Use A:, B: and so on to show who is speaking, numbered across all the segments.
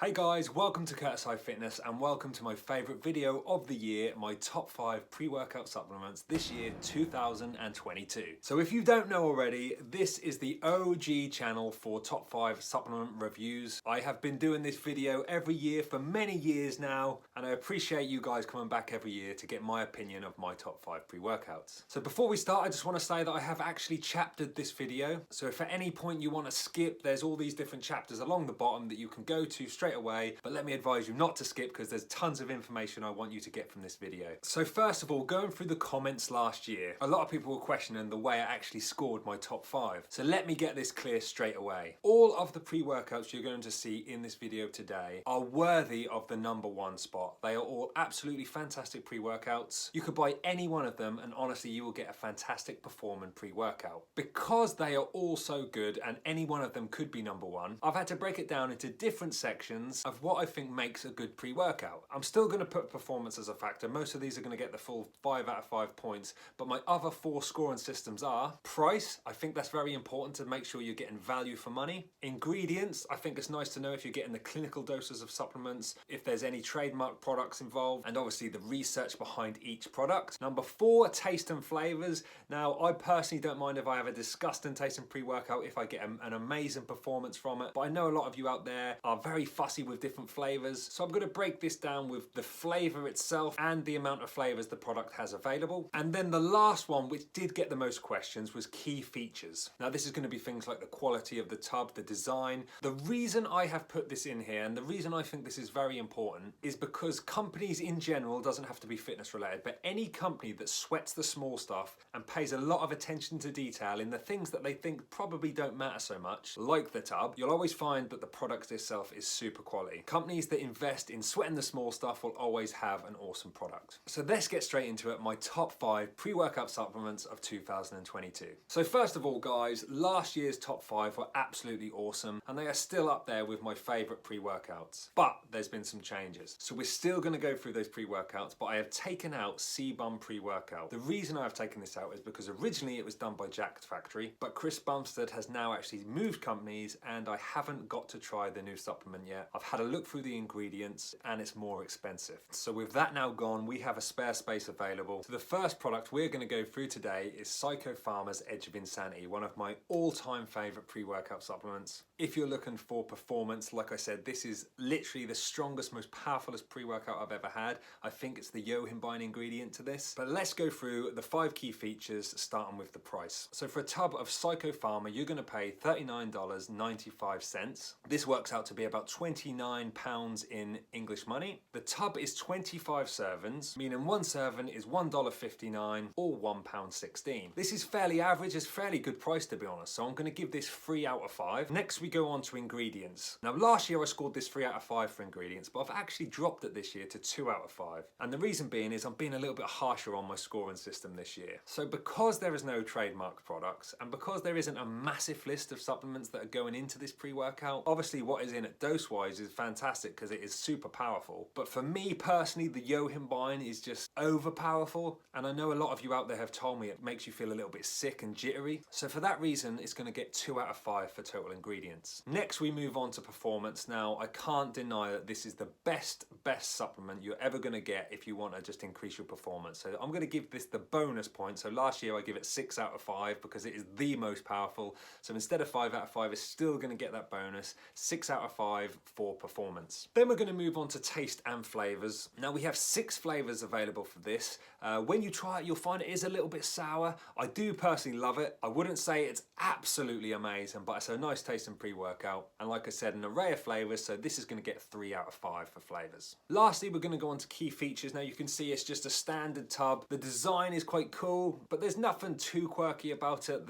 A: Hey guys, welcome to Curtis High Fitness and welcome to my favourite video of the year, my top 5 pre-workout supplements this year 2022. So if you don't know already, this is the OG channel for top 5 supplement reviews. I have been doing this video every year for many years now, and I appreciate you guys coming back every year to get my opinion of my top 5 pre-workouts. So before we start, I just want to say that I have actually chaptered this video. So if at any point you want to skip, there's all these different chapters along the bottom that you can go to straight away, but let me advise you not to skip because there's tons of information I want you to get from this video. So first of all, going through the comments last year, a lot of people were questioning the way I actually scored my top 5. So let me get this clear straight away. All of the pre-workouts you're going to see in this video today are worthy of the #1 spot. They are all absolutely fantastic pre-workouts. You could buy any one of them and honestly you will get a fantastic performing pre-workout. Because they are all so good and any one of them could be #1, I've had to break it down into different sections of what I think makes a good pre-workout. I'm still going to put performance as a factor. Most of these are going to get the full 5 out of 5 points, but my other 4 scoring systems are price. I think that's very important to make sure you're getting value for money. Ingredients. I think it's nice to know if you're getting the clinical doses of supplements, if there's any trademark products involved, and obviously the research behind each product. Number 4, taste and flavors. Now, I personally don't mind if I have a disgusting taste and pre-workout if I get an amazing performance from it, but I know a lot of you out there are very fussy with different flavors, so I'm going to break this down with the flavor itself and the amount of flavors the product has available. And then the last one, which did get the most questions, was key features. Now this is going to be things like the quality of the tub, the design. The reason I have put this in here, and the reason I think this is very important, is because companies in general, doesn't have to be fitness related, but any company that sweats the small stuff and pays a lot of attention to detail in the things that they think probably don't matter so much, like the tub, you'll always find that the product itself is super quality. Companies that invest in sweating the small stuff will always have an awesome product. So let's get straight into it, my top 5 pre-workout supplements of 2022. So first of all guys, last year's top 5 were absolutely awesome and they are still up there with my favorite pre-workouts. But there's been some changes. So we're still going to go through those pre-workouts, but I have taken out CBUM Pre Workout. The reason I've taken this out is because originally it was done by Jack Factory, but Chris Bumstead has now actually moved companies and I haven't got to try the new supplement yet. I've had a look through the ingredients and it's more expensive. So with that now gone, we have a spare space available. So the first product we're going to go through today is Pharma's Edge of Insanity, one of my all-time favorite pre-workout supplements. If you're looking for performance, like I said, this is literally the strongest, most powerful pre-workout I've ever had. I think it's the yohimbine ingredient to this. But let's go through the 5 key features, starting with the price. So for a tub of Pharma, you're going to pay $39.95. This works out to be about £29 in English money. The tub is 25 servings, meaning one serving is $1.59 or £1.16. This is fairly average, it's fairly good price to be honest, so I'm going to give this 3 out of 5. Next we go on to ingredients. Now last year I scored this 3 out of 5 for ingredients, but I've actually dropped it this year to 2 out of 5. And the reason being is I'm being a little bit harsher on my scoring system this year. So because there is no trademark products and because there isn't a massive list of supplements that are going into this pre-workout, obviously what is in it dose-wise is fantastic because it is super powerful. But for me personally, the yohimbine is just over powerful. And I know a lot of you out there have told me it makes you feel a little bit sick and jittery. So for that reason, it's going to get 2 out of 5 for total ingredients. Next, we move on to performance. Now, I can't deny that this is the best supplement you're ever going to get if you want to just increase your performance. So I'm going to give this the bonus point. So last year I give it 6 out of 5 because it is the most powerful. So instead of 5 out of 5, it's still going to get that bonus. 6 out of 5 for performance. Then we're going to move on to taste and flavors. Now we have 6 flavors available for this. When you try it, you'll find it is a little bit sour. I do personally love it. I wouldn't say it's absolutely amazing, but it's a nice taste and pre-workout. And like I said, an array of flavors, so this is going to get 3 out of 5 for flavors. Lastly, we're going to go on to key features. Now you can see it's just a standard tub. The design is quite cool, but there's nothing too quirky about it.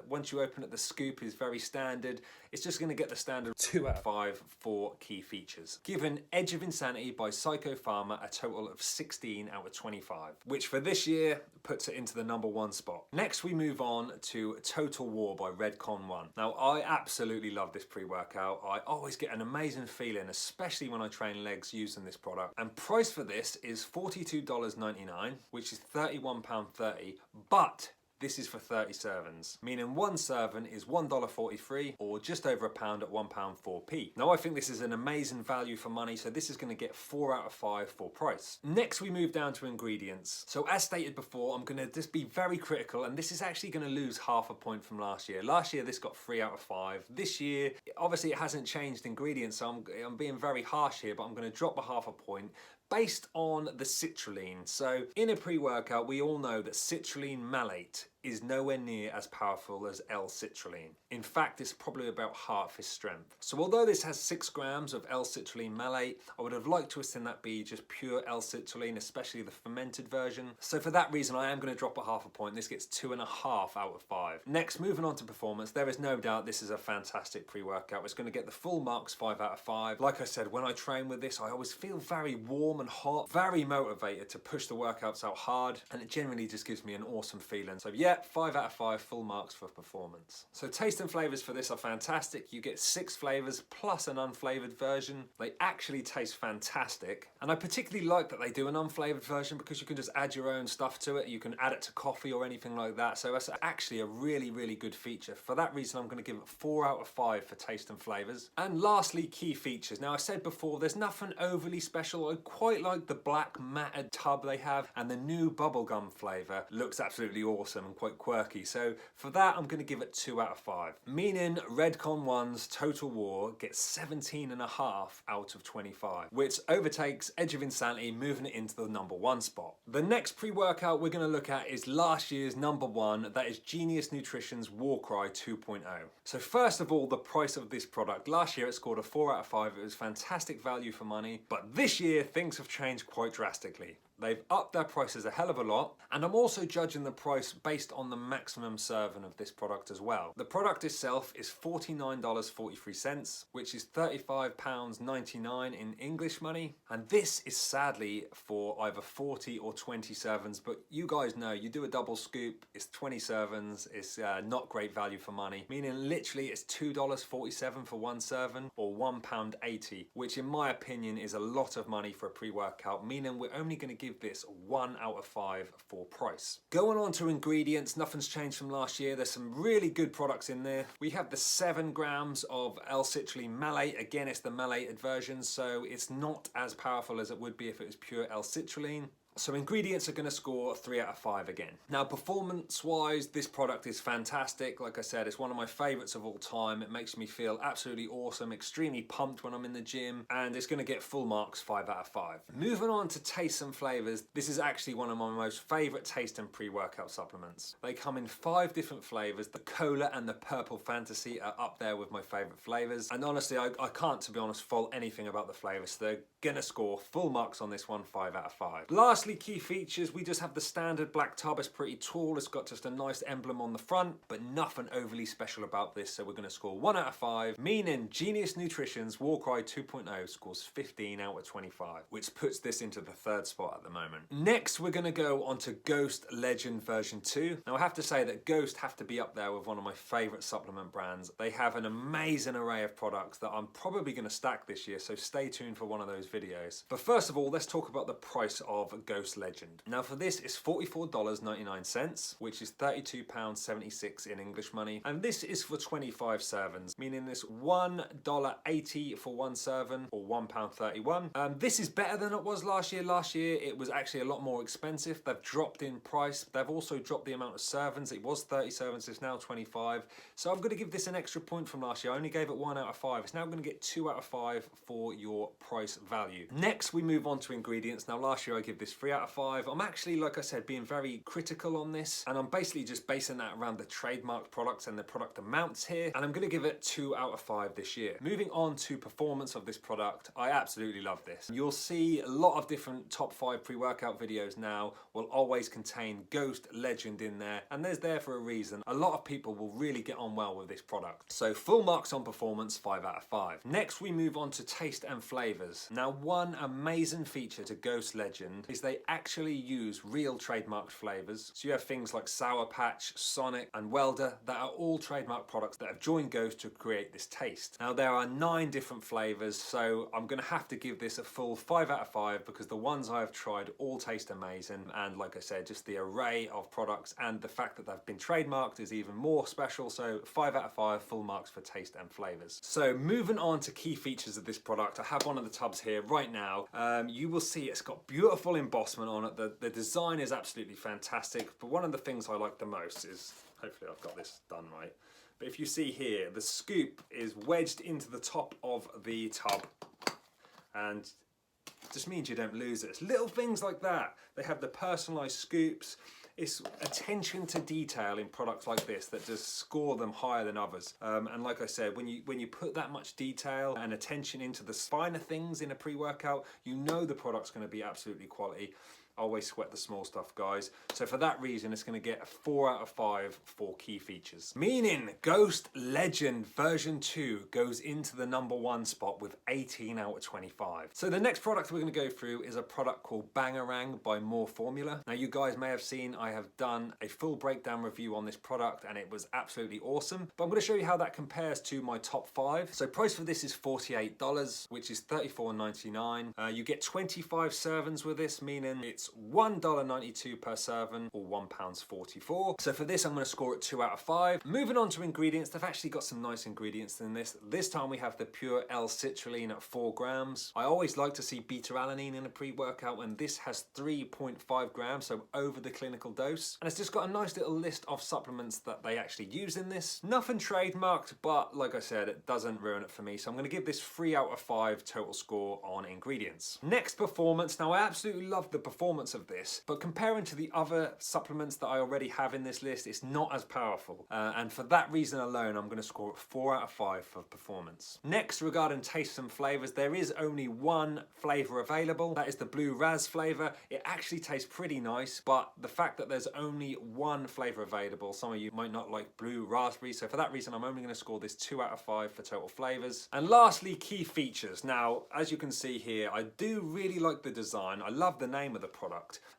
A: Once you open it, the scoop is very standard. It's just going to get the standard 2 out of 5 for key features. Given Edge of Insanity by Pharma a total of 16 out of 25, which for this year puts it into the #1 spot. Next we move on to Total War by Redcon 1. Now I absolutely love this pre-workout. I always get an amazing feeling, especially when I train legs using this product. And price for this is $42.99, which is £31.30, but this is for 30 servings, meaning one serving is $1.43 or just over £1 at £1.04p. Now I think this is an amazing value for money, so this is going to get 4 out of 5 full price. Next we move down to ingredients. So as stated before, I'm going to just be very critical, and this is actually going to lose half a point from last year. Last year this got 3 out of 5. This year, obviously it hasn't changed ingredients, so I'm being very harsh here, but I'm going to drop a half a point based on the citrulline. So in a pre-workout, we all know that citrulline malate is nowhere near as powerful as L-citrulline. In fact, it's probably about half his strength. So although this has 6 grams of L-citrulline malate, I would have liked to have seen that be just pure L-citrulline, especially the fermented version. So for that reason, I am going to drop a half a point. This gets 2.5 out of 5. Next, moving on to performance, there is no doubt this is a fantastic pre-workout. It's going to get the full marks, 5 out of 5. Like I said, when I train with this, I always feel very warm and hot, very motivated to push the workouts out hard, and it generally just gives me an awesome feeling. So yeah, 5 out of 5 full marks for performance. So taste and flavors for this are fantastic. You get 6 flavors plus an unflavored version. They actually taste fantastic, and I particularly like that they do an unflavored version because you can just add your own stuff to it. You can add it to coffee or anything like that, so that's actually a really good feature. For that reason, I'm going to give it 4 out of 5 for taste and flavors. And lastly, key features. Now I said before, there's nothing overly special. I quite like the black matted tub they have, and the new bubblegum flavor looks absolutely awesome and quite quirky. So for that, I'm going to give it 2 out of 5. Meaning Redcon 1's Total War gets 17.5 out of 25, which overtakes Edge of Insanity, moving it into the #1 spot. The next pre-workout we're going to look at is last year's #1, that is Genius Nutrition's WARCRY 2.0. So first of all, the price of this product. Last year it scored a 4 out of 5. It was fantastic value for money, but this year things have changed quite drastically. They've upped their prices a hell of a lot, and I'm also judging the price based on the maximum serving of this product as well. The product itself is $49.43, which is £35.99 in English money, and this is sadly for either 40 or 20 servings, but you guys know, you do a double scoop, it's 20 servings, it's not great value for money, meaning literally it's $2.47 for one serving, or £1.80, which in my opinion is a lot of money for a pre-workout, meaning we're only going to give this 1 out of 5 for price. Going on to ingredients, nothing's changed from last year. There's some really good products in there. We have the 7 grams of L-citrulline malate. Again, it's the malated version, so it's not as powerful as it would be if it was pure L-citrulline. So ingredients are going to score 3 out of 5 again. Now performance wise, this product is fantastic. Like I said, it's one of my favorites of all time. It makes me feel absolutely awesome, extremely pumped when I'm in the gym, and it's going to get full marks, 5 out of 5. Moving on to taste and flavors, this is actually one of my most favorite taste and pre-workout supplements. They come in 5 different flavors. The cola and the purple fantasy are up there with my favorite flavors, and honestly I can't, to be honest, fault anything about the flavors, so they're gonna score full marks on this one, 5 out of 5. Lastly, key features, we just have the standard black tub. It's pretty tall, it's got just a nice emblem on the front, but nothing overly special about this, so we're going to score 1 out of 5, meaning Genius Nutrition's WARCRY 2.0 scores 15 out of 25, which puts this into the 3rd spot at the moment. Next, we're going to go on to Ghost Legend version 2. Now I have to say that Ghost have to be up there with one of my favorite supplement brands. They have an amazing array of products that I'm probably going to stack this year, so stay tuned for one of those videos. But first of all, let's talk about the price of Ghost Legend. Now for this, it's $44.99, which is £32.76 in English money, and this is for 25 servings, meaning this $1.80 for one serving, or £1.31. This is better than it was last year. Last year it was actually a lot more expensive. They've dropped in price. They've also dropped the amount of servings. It was 30 servings, it's now 25. So I'm going to give this an extra point from last year. I only gave it 1 out of 5. It's now going to get 2 out of 5 for your price value. Next, we move on to ingredients. Now last year I give this 3 out of 5. I'm actually, like I said, being very critical on this, and I'm basically just basing that around the trademark products and the product amounts here, and I'm going to give it 2 out of 5 this year. Moving on to performance of this product, I absolutely love this. You'll see a lot of different top 5 pre-workout videos now will always contain Ghost Legend in there, and there's there for a reason. A lot of people will really get on well with this product. So full marks on performance, 5 out of 5. Next, we move on to taste and flavors. Now, one amazing feature to Ghost Legend is they they actually use real trademarked flavors. So you have things like Sour Patch, Sonic, and Welder that are all trademark products that have joined Ghost to create this taste. Now there are 9 different flavors, so I'm gonna have to give this a full 5 out of 5 because the ones I've tried all taste amazing. And like I said, just the array of products and the fact that they've been trademarked is even more special. So 5 out of 5 full marks for taste and flavors. So moving on to key features of this product, I have one of the tubs here right now. You will see it's got beautiful embossment on it. The design is absolutely fantastic, but one of the things I like the most is, hopefully I've got this done right, but if you see here, the scoop is wedged into the top of the tub, and it just means you don't lose it. It's little things like that. They have the personalized scoops. It's attention to detail in products like this that just score them higher than others. And like I said, when you put that much detail and attention into the finer things in a pre-workout, you know the product's going to be absolutely quality. Always sweat the small stuff, guys. So for that reason, it's going to get a 4 out of 5 for key features. Meaning Ghost Legend version 2 goes into the #1 spot with 18 out of 25. So the next product we're going to go through is a product called Bangarang by More Formula. Now you guys may have seen I have done a full breakdown review on this product and it was absolutely awesome. But I'm going to show you how that compares to my top 5. So price for this is $48, which is $34.99. You get 25 servings with this, meaning it's $1.92 per serving or £1.44. So for this, I'm going to score it 2 out of 5. Moving on to ingredients, they've actually got some nice ingredients in this. This time we have the pure L-citrulline at 4 grams. I always like to see beta-alanine in a pre-workout, and this has 3.5 grams, so over the clinical dose. And it's just got a nice little list of supplements that they actually use in this. Nothing trademarked, but like I said, it doesn't ruin it for me. So I'm going to give this 3 out of 5 total score on ingredients. Next, performance. Now I absolutely love the performance of this, but comparing to the other supplements that I already have in this list, it's not as powerful, and for that reason alone I'm going to score it 4 out of 5 for performance. Next, regarding tastes and flavors, there is only one flavor available. That is the blue raz flavor. It actually tastes pretty nice, but the fact that there's only one flavor available, some of you might not like blue raspberry, so for that reason I'm only going to score this 2 out of 5 for total flavors. And lastly, key features. Now as you can see here, I do really like the design. I love the name of the product,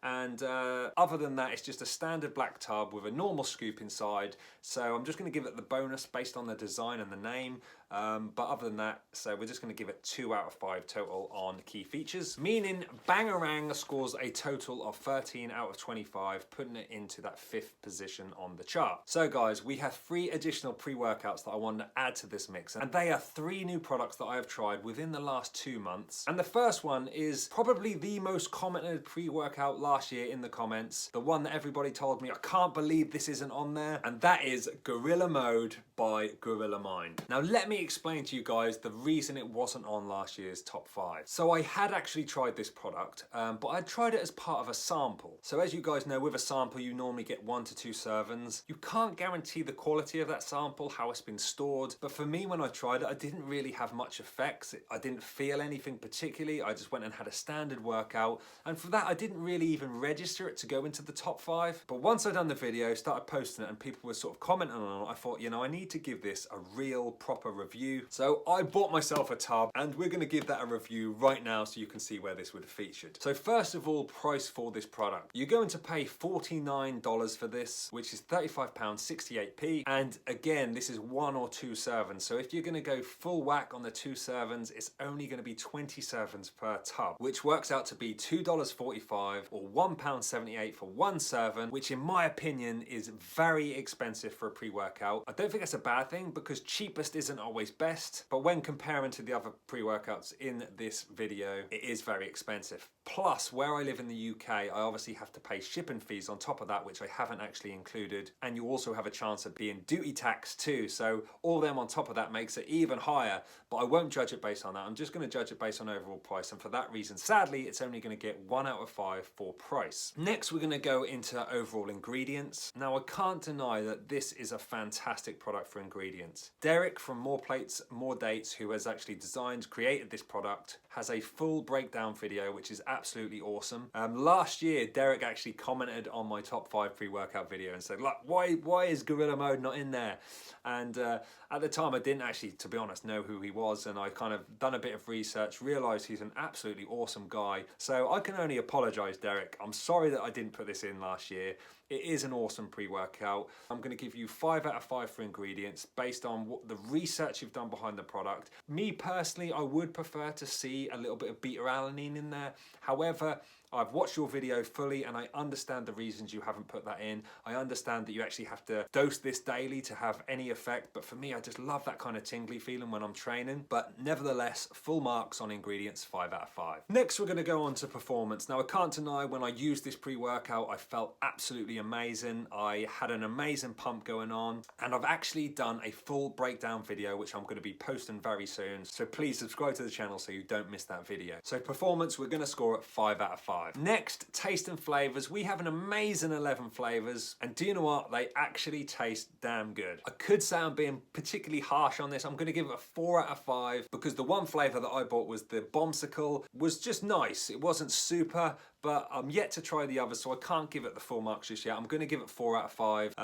A: and other than that, it's just a standard black tub with a normal scoop inside. So I'm just going to give it the bonus based on the design and the name. But other than that, so we're just going to give it 2 out of 5 total on key features, meaning Bangarang scores a total of 13 out of 25, putting it into that 5th position on the chart. So guys, we have 3 additional pre-workouts that I want to add to this mix, and they are 3 new products that I have tried within the last 2 months. And the first one is probably the most commented pre-workout last year in the comments, the one that everybody told me, I can't believe this isn't on there, and that is Gorilla Mode by Gorilla Mind. Now let me explain to you guys the reason it wasn't on last year's top 5. So I had actually tried this product, but I tried it as part of a sample. So as you guys know, with a sample you normally get 1 to 2 servings. You can't guarantee the quality of that sample, how it's been stored, but for me when I tried it, I didn't really have much effects. I didn't feel anything particularly. I just went and had a standard workout, and for that I didn't really even register it to go into the top 5. But once I'd done the video, started posting it, and people were sort of commenting on it, I thought, you know, I need to give this a real proper review. So I bought myself a tub, and we're going to give that a review right now so you can see where this would have featured. So first of all, price for this product. You're going to pay $49 for this, which is £35.68p, and again, this is 1 or 2 servings. So if you're going to go full whack on the 2 servings, it's only going to be 20 servings per tub, which works out to be $2.45 or £1.78 for 1 serving, which in my opinion is very expensive for a pre-workout. I don't think that's a bad thing because cheapest isn't always best, but when comparing to the other pre-workouts in this video, it is very expensive. Plus, where I live in the UK, I obviously have to pay shipping fees on top of that, which I haven't actually included, and you also have a chance of being duty taxed too, so all them on top of that makes it even higher, but I won't judge it based on that. I'm just going to judge it based on overall price, and for that reason, sadly, it's only going to get 1 out of 5 for price. Next, we're going to go into overall ingredients. Now, I can't deny that this is a fantastic product for ingredients. Derek from More Plates, More Dates, who has actually designed, created this product, has a full breakdown video, which is absolutely awesome. Last year, Derek actually commented on my top 5 pre-workout video and said, look, why is Gorilla Mode not in there? And at the time, I didn't actually, to be honest, know who he was, and I kind of done a bit of research, realized he's an absolutely awesome guy. So I can only apologize, Derek. I'm sorry that I didn't put this in last year. It is an awesome pre-workout. I'm going to give you 5 out of 5 for ingredients based on what the research you've done behind the product. Me personally, I would prefer to see a little bit of beta-alanine in there. However, I've watched your video fully and I understand the reasons you haven't put that in. I understand that you actually have to dose this daily to have any effect, but for me, I just love that kind of tingly feeling when I'm training. But nevertheless, full marks on ingredients, 5 out of 5. Next, we're going to go on to performance. Now, I can't deny when I used this pre-workout, I felt absolutely amazing. I had an amazing pump going on, and I've actually done a full breakdown video, which I'm going to be posting very soon. So please subscribe to the channel so you don't miss that video. So performance, we're going to score at 5 out of 5. Next, taste and flavors. We have an amazing 11 flavors, and do you know what? They actually taste damn good. I could say I'm being particularly harsh on this. I'm going to give it a 4 out of 5 because the one flavor that I bought was the Bombsicle, was just nice. It wasn't super, but I'm yet to try the others, so I can't give it the full marks just yet. I'm going to give it 4 out of 5,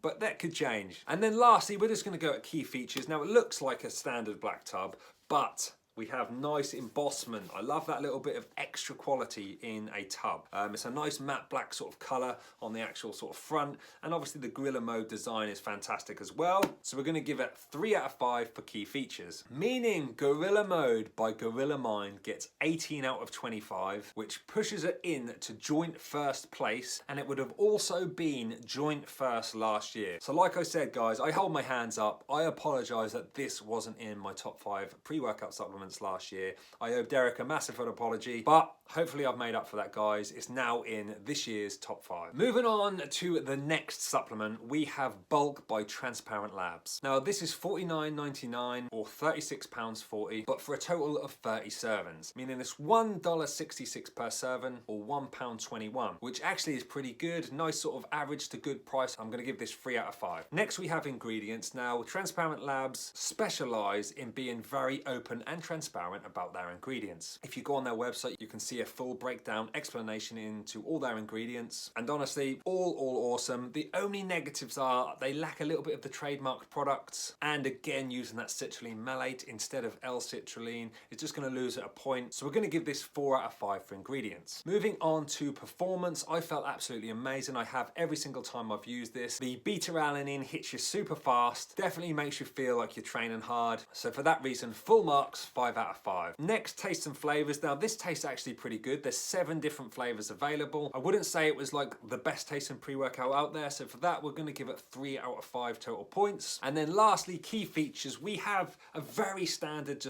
A: but that could change. And then lastly, we're just going to go at key features. Now, it looks like a standard black tub, but we have nice embossment. I love that little bit of extra quality in a tub. It's a nice matte black sort of color on the actual sort of front. And obviously the Gorilla Mode design is fantastic as well. So we're gonna give it 3 out of 5 for key features. Meaning Gorilla Mode by Gorilla Mind gets 18 out of 25, which pushes it in to joint first place. And it would have also been joint first last year. So like I said, guys, I hold my hands up. I apologize that this wasn't in my top 5 pre-workout supplements last year. I owe Derek a massive apology, but hopefully I've made up for that, guys. It's now in this year's top 5. Moving on to the next supplement, we have Bulk by Transparent Labs. Now this is $49.99 or £36.40, but for a total of 30 servings, meaning it's $1.66 per serving or £1.21, which actually is pretty good. Nice sort of average to good price. I'm gonna give this 3 out of 5. Next we have ingredients. Now Transparent Labs specialize in being very open and transparent about their ingredients. If you go on their website, you can see a full breakdown explanation into all their ingredients, and honestly, all awesome. The only negatives are they lack a little bit of the trademarked products, and again, using that citrulline malate instead of L-citrulline is just going to lose at a point. So we're going to give this 4 out of 5 for ingredients. Moving on to performance, I felt absolutely amazing. I have every single time I've used this. The beta-alanine hits you super fast, definitely makes you feel like you're training hard. So for that reason, full marks, 5 out of 5. Next, taste and flavors. Now this tastes actually pretty good. There's 7 different flavors available. I wouldn't say it was like the best tasting pre-workout out there, so for that we're going to give it 3 out of 5 total points. And then lastly, key features. We have a very standard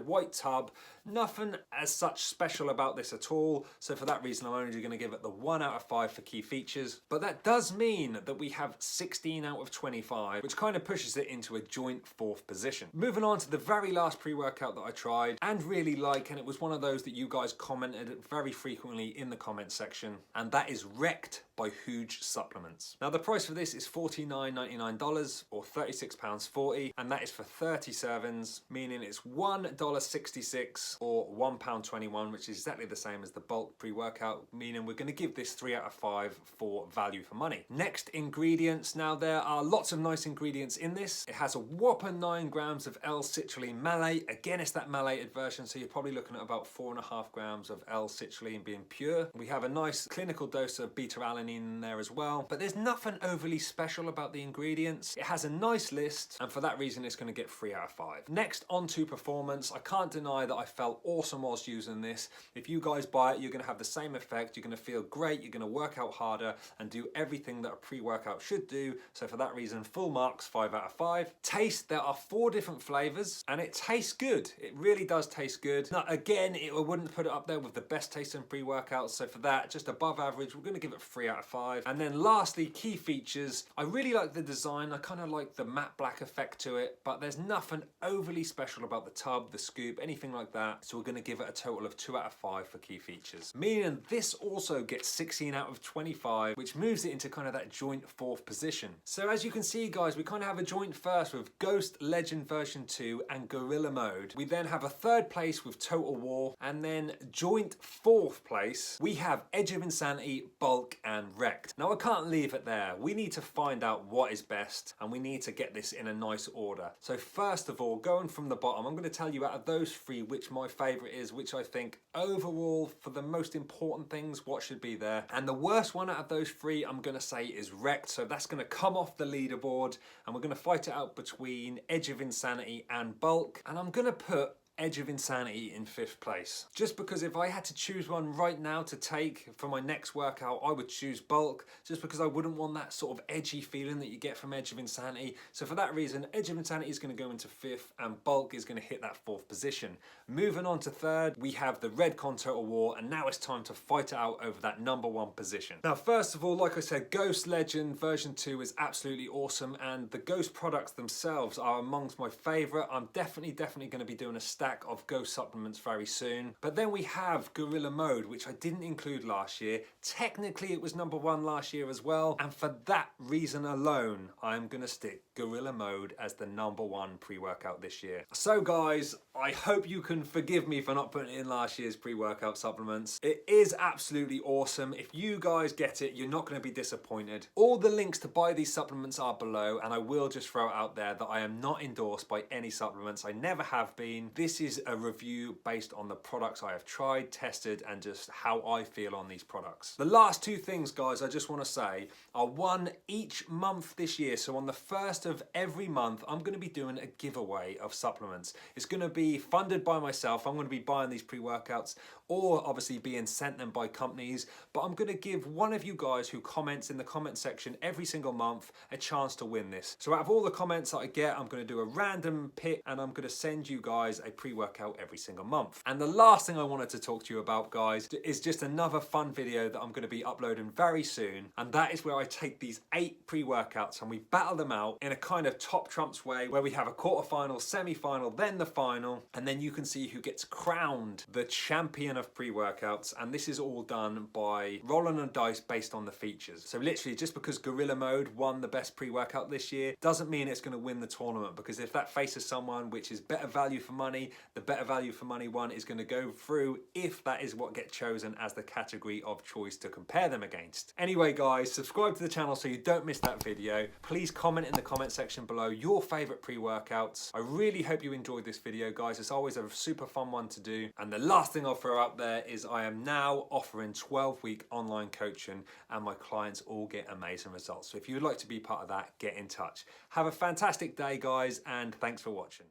A: white tub. Nothing as such special about this at all, so for that reason I'm only going to give it the 1 out of 5 for key features. But that does mean that we have 16 out of 25, which kind of pushes it into a joint 4th position. Moving on to the very last pre-workout that I tried and really like, and it was one of those that you guys commented very frequently in the comment section, and that is Wrecked by Huge Supplements. Now the price for this is $49.99 or £36.40, and that is for 30 servings, meaning it's $1.66 or £1.21, which is exactly the same as the Bulk pre-workout, meaning we're going to give this 3 out of 5 for value for money. Next, ingredients. Now there are lots of nice ingredients in this. It has a whopper 9 grams of L-citrulline malate. Again, it's that malated version, so you're probably looking at about 4.5 grams of L-citrulline being pure. We have a nice clinical dose of beta-alanine in there as well, but there's nothing overly special about the ingredients. It has a nice list, and for that reason it's going to get 3 out of 5. Next, on to performance. I can't deny that I felt awesome whilst using this. If you guys buy it, you're going to have the same effect. You're going to feel great, you're going to work out harder and do everything that a pre-workout should do. So for that reason, full marks, 5 out of 5. Taste, there are 4 different flavors and it tastes good. It really does taste good. Now again, I wouldn't put it up there with the best tasting pre-workouts, so for that, just above average, we're going to give it 3 out of 5. And then lastly, key features. I really like the design. I kind of like the matte black effect to it, but there's nothing overly special about the tub, the scoop, anything like that. that. So we're gonna give it a total of 2 out of 5 for key features. Meaning this also gets 16 out of 25, which moves it into kind of that joint 4th position. So as you can see guys, we kind of have a joint first with Ghost Legend version 2 and Gorilla Mode. We then have a 3rd place with Total War, and then joint 4th place, we have Edge of Insanity, Bulk and Wrecked. Now I can't leave it there. We need to find out what is best, and we need to get this in a nice order. So first of all, going from the bottom, I'm going to tell you out of those 3 which my favourite is, which I think overall for the most important things, what should be there. And the worst one out of those 3 I'm going to say is Wrecked. So that's going to come off the leaderboard, and we're going to fight it out between Edge of Insanity and Bulk. And I'm going to put Edge of Insanity in 5th place. Just because if I had to choose one right now to take for my next workout, I would choose Bulk, just because I wouldn't want that sort of edgy feeling that you get from Edge of Insanity. So for that reason, Edge of Insanity is going to go into 5th and Bulk is going to hit that 4th position. Moving on to 3rd, we have the Redcon Total War, and now it's time to fight it out over that number 1 position. Now first of all, like I said, Ghost Legend version 2 is absolutely awesome, and the Ghost products themselves are amongst my favourite. I'm definitely going to be doing a stack of Ghost supplements very soon. But then we have Gorilla Mode, which I didn't include last year. Technically it was number 1 last year as well, and for that reason alone I'm gonna stick Gorilla Mode as the number 1 pre-workout this year. So guys, I hope you can forgive me for not putting in last year's pre-workout supplements. It is absolutely awesome. If you guys get it, you're not going to be disappointed. All the links to buy these supplements are below, and I will just throw it out there that I am not endorsed by any supplements. I never have been. This is a review based on the products I have tried, tested, and just how I feel on these products. The last 2 things, guys, I just want to say are 1 each month this year. So on the 1st of every month, I'm going to be doing a giveaway of supplements. It's going to be funded by myself. I'm going to be buying these pre-workouts, or obviously being sent them by companies, but I'm going to give one of you guys who comments in the comment section every single month a chance to win this. So out of all the comments that I get, I'm going to do a random pick, and I'm going to send you guys a pre-workout every single month. And the last thing I wanted to talk to you about, guys, is just another fun video that I'm going to be uploading very soon, and that is where I take these 8 pre-workouts and we battle them out in a kind of top trumps way, where we have a quarterfinal, semi-final, then the final, and then you can see who gets crowned the champion of pre-workouts. And this is all done by rolling a dice based on the features. So literally, just because Gorilla Mode won the best pre-workout this year doesn't mean it's going to win the tournament, because if that faces someone which is better value for money, the better value for money one is going to go through, if that is what gets chosen as the category of choice to compare them against. Anyway guys, subscribe to the channel so you don't miss that video. Please comment in the comment section below your favorite pre-workouts. I really hope you enjoyed this video, guys. It's always a super fun one to do. And the last thing I'll throw out there is I am now offering 12-week online coaching, and my clients all get amazing results. So if you would like to be part of that, get in touch. Have a fantastic day, guys, and thanks for watching.